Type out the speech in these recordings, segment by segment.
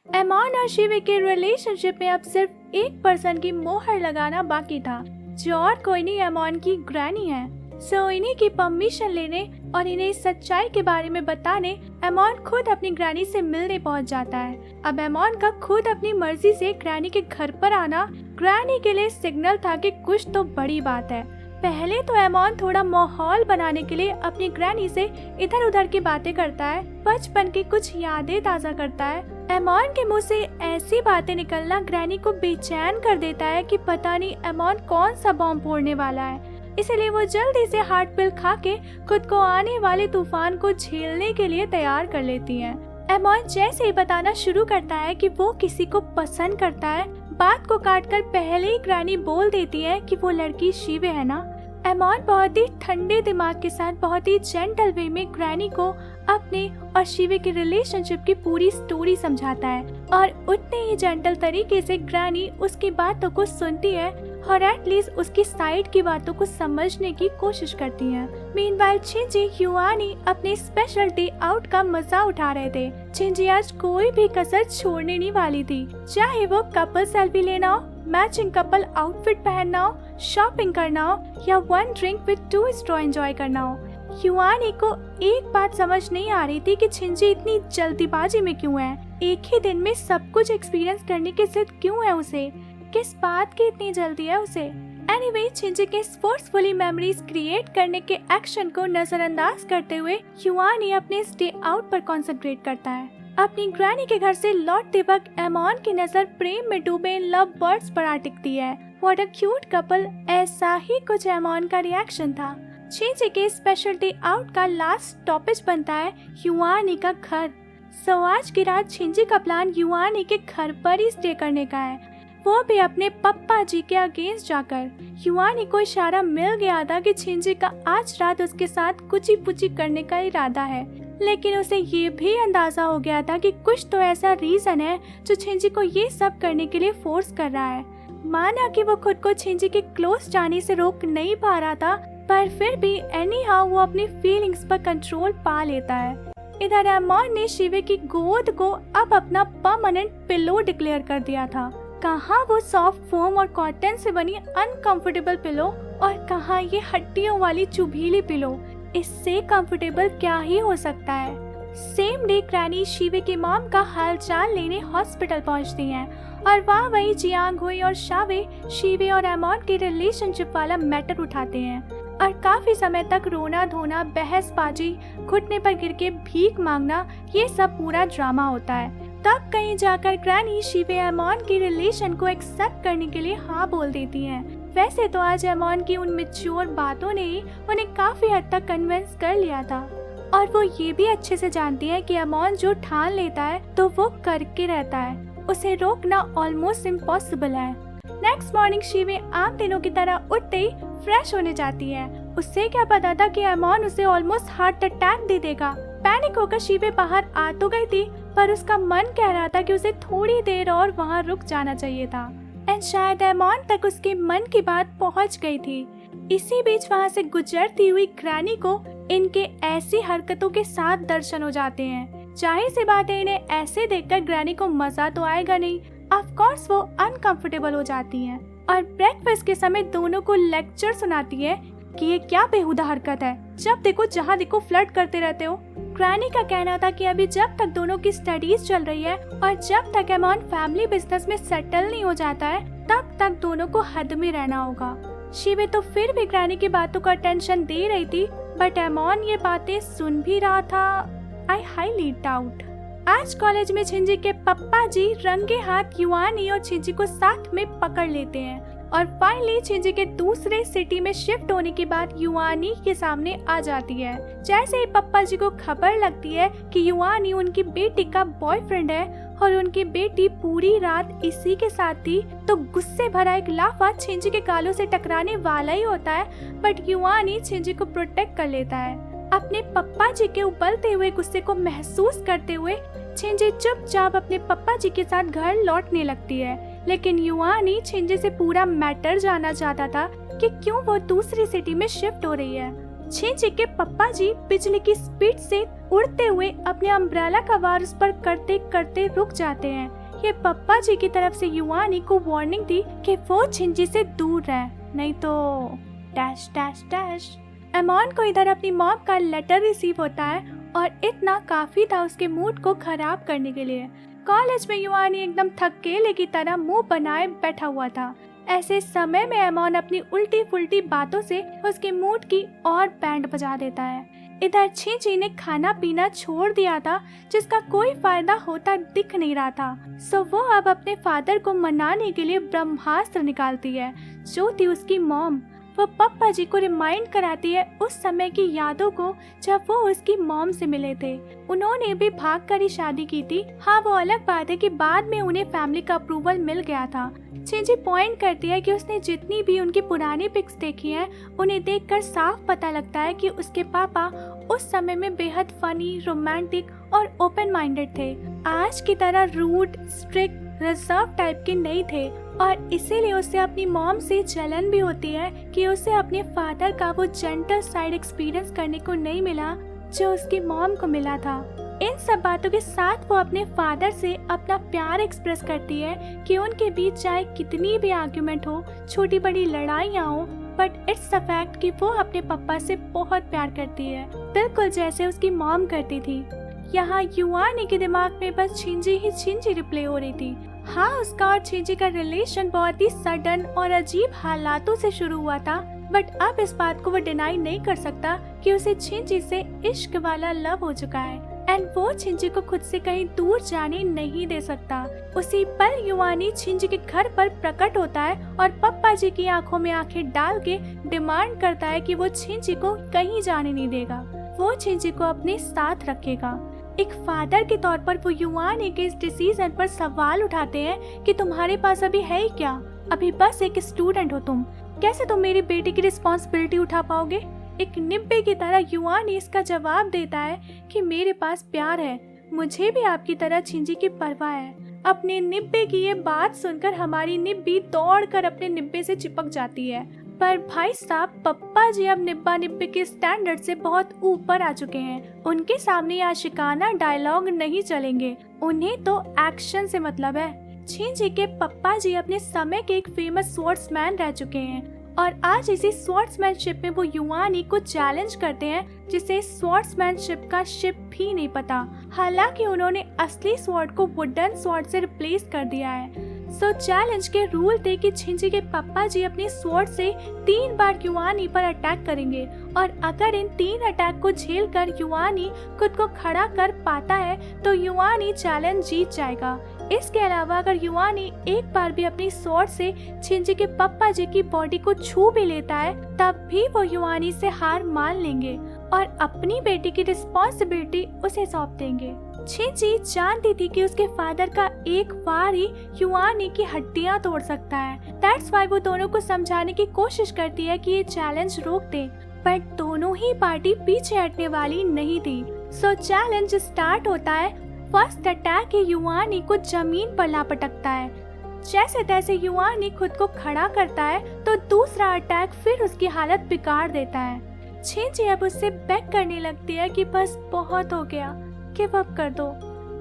एमॉन और शिवे के रिलेशनशिप में अब सिर्फ एक पर्सन की मोहर लगाना बाकी था, जो और कोई नहीं एमॉन की ग्रैनी है। सो इन्हीं की परमिशन लेने और इन्हें इस सच्चाई के बारे में बताने एमॉन खुद अपनी ग्रैनी से मिलने पहुंच जाता है। अब एमॉन का खुद अपनी मर्जी से ग्रैनी के घर पर आना ग्रैनी के लिए सिग्नल था कि कुछ तो बड़ी बात है। पहले तो एमॉन थोड़ा माहौल बनाने के लिए अपनी ग्रैनी से इधर उधर की बातें करता है, बचपन की कुछ यादें ताज़ा करता है। एमॉन के मुंह से ऐसी बातें निकलना ग्रैनी को बेचैन कर देता है कि पता नहीं एमॉन कौन सा बॉम्ब फोड़ने वाला है। इसलिए वो जल्दी से हार्ट पिल खा के खुद को आने वाले तूफान को झेलने के लिए तैयार कर लेती है। एमॉन जैसे ही बताना शुरू करता है कि वो किसी को पसंद करता है, बात को काटकर पहले ही ग्रैनी बोल देती है कि वो लड़की शिवे है ना। एमॉन बहुत ही ठंडे दिमाग के साथ बहुत ही जेंटल वे में ग्रैनी को अपने और शिवे के रिलेशनशिप की पूरी स्टोरी समझाता है और उतने ही जेंटल तरीके से ग्रैनी उसकी बातों को सुनती है और एटलीस्ट उसकी साइड की बातों को समझने की कोशिश करती है। मीनवाइल छिंजी युआनी अपने स्पेशल डे आउट का मजा उठा रहे थे। छिंजी आज कोई भी कसर छोड़ने नहीं वाली थी, चाहे वो कपल सेल्फी लेना हो, मैचिंग कपल आउटफिट पहनना हो, शॉपिंग करना हो या one drink with two straw enjoy करना हो। युआनी को एक बात समझ नहीं आ रही थी कि छिंजी इतनी जल्दीबाजी में क्यों है, एक ही दिन में सब कुछ एक्सपीरियंस करने की जिद क्यों है उसे, किस बात की इतनी जल्दी है उसे। एनीवे, छिंजी के फोर्सफुली मेमोरीज क्रिएट करने के एक्शन को नजरअंदाज करते हुए युआनी अपने स्टे आउट पर कंसंट्रेट करता है। अपनी ग्रैनी के घर से लौटते वक्त एमॉन की नजर प्रेम में डूबे लव बर्ड्स पर आ टिकती है। व्हाट अ क्यूट कपल, ऐसा ही कुछ एमॉन का रिएक्शन था। छिंजी के स्पेशल डे आउट का लास्ट स्टॉपेज बनता है युआनी का घर। सो आज की रात छिंजी का प्लान युआनी के घर पर ही स्टे करने का है, वो भी अपने पप्पा जी के अगेंस्ट जाकर। युआनी को इशारा मिल गया था कि छिंजी का आज रात उसके साथ कुची पुची करने का इरादा है, लेकिन उसे ये भी अंदाजा हो गया था कि कुछ तो ऐसा रीजन है जो छिंजी को ये सब करने के लिए फोर्स कर रहा है। माना कि वो खुद को छिंजी के क्लोज जाने से रोक नहीं पा रहा था, पर फिर भी एनी हाउ वो अपनी फीलिंग्स पर कंट्रोल पा लेता है। इधर एमॉन ने शिवे की गोद को अब अपना परमानेंट पिलो डिक्लेयर कर दिया था। कहाँ वो सॉफ्ट फोम और कॉटन से बनी अनकंफर्टेबल पिलो और कहाँ ये हड्डियों वाली चुभीली पिलो। इससे कंफर्टेबल क्या ही हो सकता है। सेम डे ग्रैनी शिवे के मॉम का हालचाल लेने हॉस्पिटल पहुंचती हैं और वहाँ वही जियांग हुई और शावे शिवे और एमॉन के रिलेशनशिप वाला मैटर उठाते हैं और काफी समय तक रोना धोना, बहसबाजी, घुटने पर गिर के भीख मांगना, ये सब पूरा ड्रामा होता है। तब कहीं जाकर ग्रैनी शिवे एमॉन की रिलेशन को एक्सेप्ट करने के लिए हाँ बोल देती हैं। वैसे तो आज एमॉन की उन मैच्योर बातों ने ही उन्हें काफी हद तक कन्विंस कर लिया था और वो ये भी अच्छे से जानती है कि एमॉन जो ठान लेता है तो वो करके रहता है, उसे रोकना ऑलमोस्ट इम्पॉसिबल है। नेक्स्ट मॉर्निंग शिवे आम दिनों की तरह उठते ही फ्रेश होने जाती है। उससे क्या पता था कि एमॉन उसे ऑलमोस्ट हार्ट अटैक दे देगा। पैनिक होकर शिवे बाहर आ तो गई थी, पर उसका मन कह रहा था कि उसे थोड़ी देर और वहाँ रुक जाना चाहिए था एंड शायद एमॉन तक उसके मन की बात पहुँच गई थी। इसी बीच वहाँ से गुजरती हुई ग्रैनी को इनके ऐसी हरकतों के साथ दर्शन हो जाते हैं। जाहिर सी बात है, इन्हें ऐसे देखकर ग्रैनी को मजा तो आएगा नहीं। ऑफ कोर्स वो अनकंफर्टेबल हो जाती हैं और ब्रेकफास्ट के समय दोनों को लेक्चर सुनाती है कि ये क्या बेहुदा हरकत है, जब देखो जहाँ देखो फ्लर्ट करते रहते हो। ग्रैनी का कहना था कि अभी जब तक दोनों की स्टडीज चल रही है और जब तक एमॉन फैमिली बिजनेस में सेटल नहीं हो जाता है, तब तक दोनों को हद में रहना होगा। शिवे तो फिर भी ग्रैनी की बातों को अटेंशन दे रही थी, बट एमॉन ये बातें सुन भी रहा था। I highly doubt. आज कॉलेज में छिंजी के पप्पा जी रंगे हाथ युआनी और छिंजी को साथ में पकड़ लेते हैं और फाइनली छिंजी के दूसरे सिटी में शिफ्ट होने की बात युआनी के सामने आ जाती है। जैसे ही पप्पा जी को खबर लगती है कि युआनी उनकी बेटी का बॉयफ्रेंड है और उनकी बेटी पूरी रात इसी के साथ थी, तो गुस्से भरा एक लाफा छिंजी के गालों से टकराने वाला ही होता है, बट युआनी छिंजी को प्रोटेक्ट कर लेता है। अपने पप्पा जी के उबलते हुए गुस्से को महसूस करते हुए छिंजी चुपचाप अपने पप्पा जी के साथ घर लौटने लगती है, लेकिन युआनी छिंजी से पूरा मैटर जानना चाहता था कि क्यों वो दूसरी सिटी में शिफ्ट हो रही है। छिंची के पप्पा जी बिजली की स्पीड से उड़ते हुए अपने अम्ब्रेला का वार उस पर करते करते रुक जाते हैं। ये पप्पा जी की तरफ से युआनी को वार्निंग थी कि वो छिंची से दूर रहे, नहीं तो डैश डैश डैश। एमॉन को इधर अपनी मॉम का लेटर रिसीव होता है और इतना काफी था उसके मूड को खराब करने के लिए। कॉलेज में युआनी एकदम थकेले की तरह मुंह बनाए बैठा हुआ था। ऐसे समय में एमॉन अपनी उल्टी फुल्टी बातों से उसके मूड की और बैंड बजा देता है। इधर छिंची ने खाना पीना छोड़ दिया था जिसका कोई फायदा होता दिख नहीं रहा था। सो वो अब अपने फादर को मनाने के लिए ब्रह्मास्त्र निकालती है जो थी उसकी मॉम। वो पप्पा जी को रिमाइंड कराती है उस समय की यादों को जब वो उसकी मॉम से मिले थे। उन्होंने भी भाग कर ही शादी की थी। हाँ, वो अलग बात है कि बाद में उन्हें फैमिली का अप्रूवल मिल गया था। छिंची पॉइंट करती है कि उसने जितनी भी उनकी पुरानी पिक्स देखी हैं, उन्हें देखकर साफ पता लगता है कि उसके पापा उस समय में बेहद फनी, रोमांटिक और ओपन माइंडेड थे। आज की तरह रूड, स्ट्रिक्ट, रिजर्व टाइप के नहीं थे और इसीलिए उसे अपनी मॉम से जलन भी होती है कि उसे अपने फादर का वो जेंटल साइड एक्सपीरियंस करने को नहीं मिला जो उसकी मॉम को मिला था। इन सब बातों के साथ वो अपने फादर से अपना प्यार एक्सप्रेस करती है कि उनके बीच चाहे कितनी भी आर्ग्यूमेंट हो, छोटी बड़ी लड़ाइयाँ हो, बट इट्स द फैक्ट कि वो अपने पापा से बहुत प्यार करती है, बिल्कुल जैसे उसकी मॉम करती थी। यहाँ युआनी के दिमाग में बस छिंची ही छिंची रिप्ले हो रही थी। हाँ, उसका और छिंची का रिलेशन बहुत ही सडन और अजीब हालातों से शुरू हुआ था, बट अब इस बात को वो डिनाई नहीं कर सकता कि उसे छिंची से इश्क वाला लव हो चुका है एंड वो छिंची को खुद से कहीं दूर जाने नहीं दे सकता। उसी पल युआनी छिंची के घर पर प्रकट होता है और पप्पा जी की आंखों में आंखें डाल के डिमांड करता है कि वो छिंची को कहीं जाने नहीं देगा, वो छिंची को अपने साथ रखेगा। एक फादर के तौर पर वो युआनी के इस डिसीजन पर सवाल उठाते हैं कि तुम्हारे पास अभी है ही क्या, अभी बस एक स्टूडेंट हो तुम, कैसे तुम मेरी बेटी की रिस्पॉन्सिबिलिटी उठा पाओगे। एक निब्बे की तरह युआनी इसका जवाब देता है कि मेरे पास प्यार है, मुझे भी आपकी तरह छिंची की परवाह है। अपने निब्बे की ये बात सुनकर हमारी निब्बी दौड़कर अपने निब्बे से चिपक जाती है, पर भाई साहब पप्पा जी अब निब्बा निब्बे के स्टैंडर्ड से बहुत ऊपर आ चुके हैं। उनके सामने आशिकाना डायलॉग नहीं चलेंगे, उन्हें तो एक्शन से मतलब है। छिंची के पप्पा जी अपने समय के एक फेमस स्वॉर्ड्समैन रह चुके हैं और आज इसी स्वॉर्ड्समैनशिप में वो युआनी को चैलेंज करते हैं जिसे स्वॉर्ड्समैनशिप का शिप भी नहीं पता। हालांकि उन्होंने असली स्वॉर्ड को वुडन स्वॉर्ड से रिप्लेस कर दिया है। सो चैलेंज के रूल थे कि छिंची के पप्पा जी अपने स्वॉर्ड से 3 बार युआनी पर अटैक करेंगे और अगर इन 3 अटैक को झेल कर युआनी खुद को खड़ा कर पाता है तो युआनी चैलेंज जीत जाएगा। इसके अलावा अगर युआनी एक बार भी अपनी स्वॉर्ड से छिंची के पप्पा जी की बॉडी को छू भी लेता है तब भी वो युआनी से हार मान लेंगे और अपनी बेटी की रिस्पॉन्सिबिलिटी उसे सौंप देंगे। छिंची जानती थी कि उसके फादर का एक बार ही युआनी की हड्डियां तोड़ सकता है। दैट्स वाई वो दोनों को समझाने की कोशिश करती है कि ये चैलेंज रोक दे, बट दोनों ही पार्टी पीछे हटने वाली नहीं थी। सो चैलेंज स्टार्ट होता है। फर्स्ट अटैक ही युआनी को जमीन पर ला पटकता है। जैसे तैसे युआनी खुद को खड़ा करता है तो दूसरा अटैक फिर उसकी हालत बिगाड़ देता है। छिंची अब उससे बेग करने लगती है कि बस बहुत हो गया, गिव अप कर दो।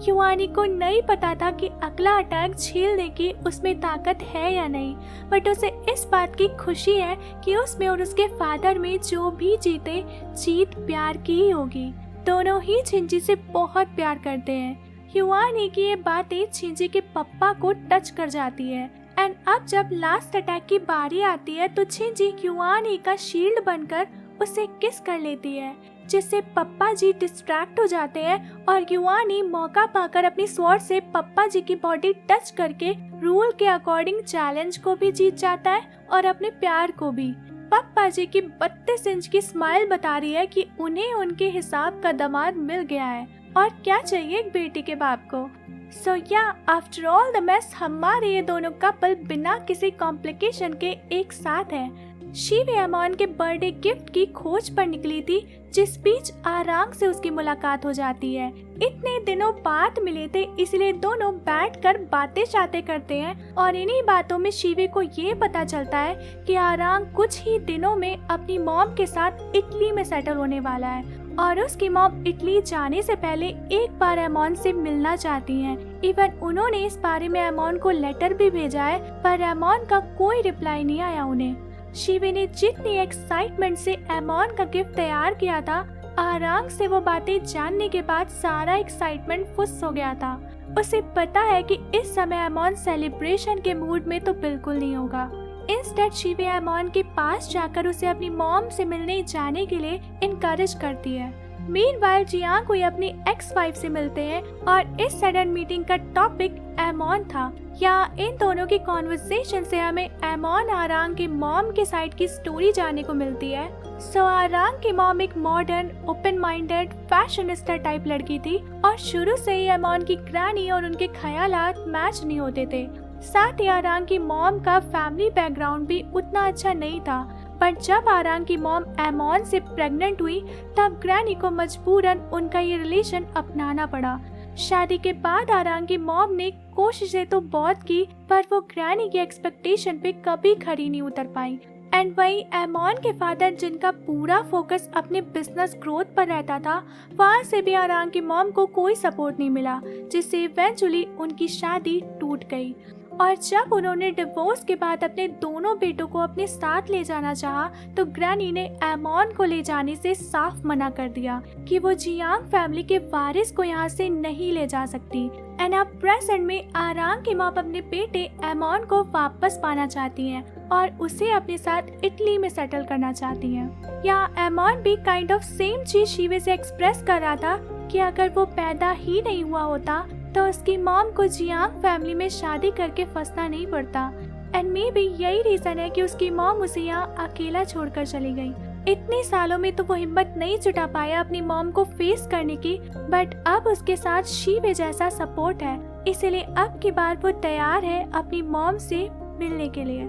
युआनी को नहीं पता था कि अगला अटैक झेलने की उसमें ताकत है या नहीं, बट उसे इस बात की खुशी है कि उसमें और उसके फादर में जो भी जीते जीत प्यार की ही होगी। दोनों ही छिंची से बहुत प्यार करते हैं। युआनी की ये बातें छिंची के पप्पा को टच कर जाती है एंड अब जब लास्ट अटैक की बारी आती है तो छिंची युआनी का शील्ड बनकर उसे किस कर लेती है, जिससे पप्पा जी डिस्ट्रैक्ट हो जाते हैं और युआनी मौका पाकर अपनी स्वॉर्ड से पप्पा जी की बॉडी टच करके रूल के अकॉर्डिंग चैलेंज को भी जीत जाता है और अपने प्यार को भी। पप्पा जी की 32 इंच की स्माइल बता रही है कि उन्हें उनके हिसाब का दामाद मिल गया है और क्या चाहिए एक बेटी के बाप को। सो या आफ्टर ऑल द मेस हमारे ये दोनों कपल बिना किसी कॉम्प्लिकेशन के एक साथ हैं। शीवे एमॉन के बर्थडे गिफ्ट की खोज पर निकली थी, जिस बीच आरांग से उसकी मुलाकात हो जाती है। इतने दिनों बाद मिले थे, इसलिए दोनों बैठकर बातें शातें करते हैं और इन्हीं बातों में शीवे को ये पता चलता है कि आरांग कुछ ही दिनों में अपनी मॉम के साथ इटली में सेटल होने वाला है और उसकी मॉम इटली जाने से पहले एक बार एमॉन से मिलना चाहती हैं। इवन उन्होंने इस बारे में एमॉन को लेटर भी भेजा है, पर एमॉन का कोई रिप्लाई नहीं आया उन्हें। शीवे ने जितनी एक्साइटमेंट से एमॉन का गिफ्ट तैयार किया था, आरांग से वो बातें जानने के बाद सारा एक्साइटमेंट फुस हो गया था। उसे पता है कि इस समय एमॉन सेलिब्रेशन के मूड में तो बिल्कुल नहीं होगा। इंस्टेड शीवे एमॉन के पास जाकर उसे अपनी मॉम से मिलने जाने के लिए इनकरेज करती है। मीनवाइल जियांग हुई अपनी एक्स वाइफ से मिलते हैं और इस सडन मीटिंग का टॉपिक एमॉन था। यहाँ इन दोनों की कॉन्वर्सेशन से हमें एमॉन आरांग की मॉम के साइड की स्टोरी जानने को मिलती है। सो आरांग की मॉम एक modern, open minded, fashionista type लड़की थी और शुरू से ही एमॉन की ग्रैनी और उनके ख्यालात मैच नहीं होते थे। साथ ही आरांग की मॉम का फैमिली बैकग्राउंड भी उतना अच्छा नहीं था, पर जब आरांग की मॉम एमॉन से प्रेग्नेंट हुई तब ग्रैनी को मजबूरन उनका ये रिलेशन अपनाना पड़ा। शादी के बाद आरांग की मॉम ने कोशिशें तो बहुत की, पर वो ग्रैनी की एक्सपेक्टेशन पे कभी खरी नहीं उतर पाई। एंड वही एमॉन के फादर, जिनका पूरा फोकस अपने बिजनेस ग्रोथ पर रहता था, वहाँ से भी आरांग की मॉम को कोई सपोर्ट नहीं मिला, जिससे इवेंचुअली उनकी शादी टूट गई। और जब उन्होंने डिवोर्स के बाद अपने दोनों बेटों को अपने साथ ले जाना चाहा, तो ग्रैनी ने एमॉन को ले जाने से साफ मना कर दिया कि वो जियांग फैमिली के वारिस को यहाँ से नहीं ले जा सकती। एंड अब प्रेजेंट में आरांग की मॉम अपने बेटे एमॉन को वापस पाना चाहती हैं और उसे अपने साथ इटली में सेटल करना चाहती हैं। यहाँ एमॉन भी काइंड ऑफ सेम चीज शीवे से एक्सप्रेस कर रहा था कि अगर वो पैदा ही नहीं हुआ होता तो उसकी मॉम को जियांग फैमिली में शादी करके फंसना नहीं पड़ता। एंड मे बी यही रीजन है कि उसकी मॉम उसे यहाँ अकेला छोड़कर चली गई। इतने सालों में तो वो हिम्मत नहीं जुटा पाया अपनी मॉम को फेस करने की, बट अब उसके साथ शीवे जैसा सपोर्ट है, इसलिए अब की बार वो तैयार है अपनी मॉम से मिलने के लिए।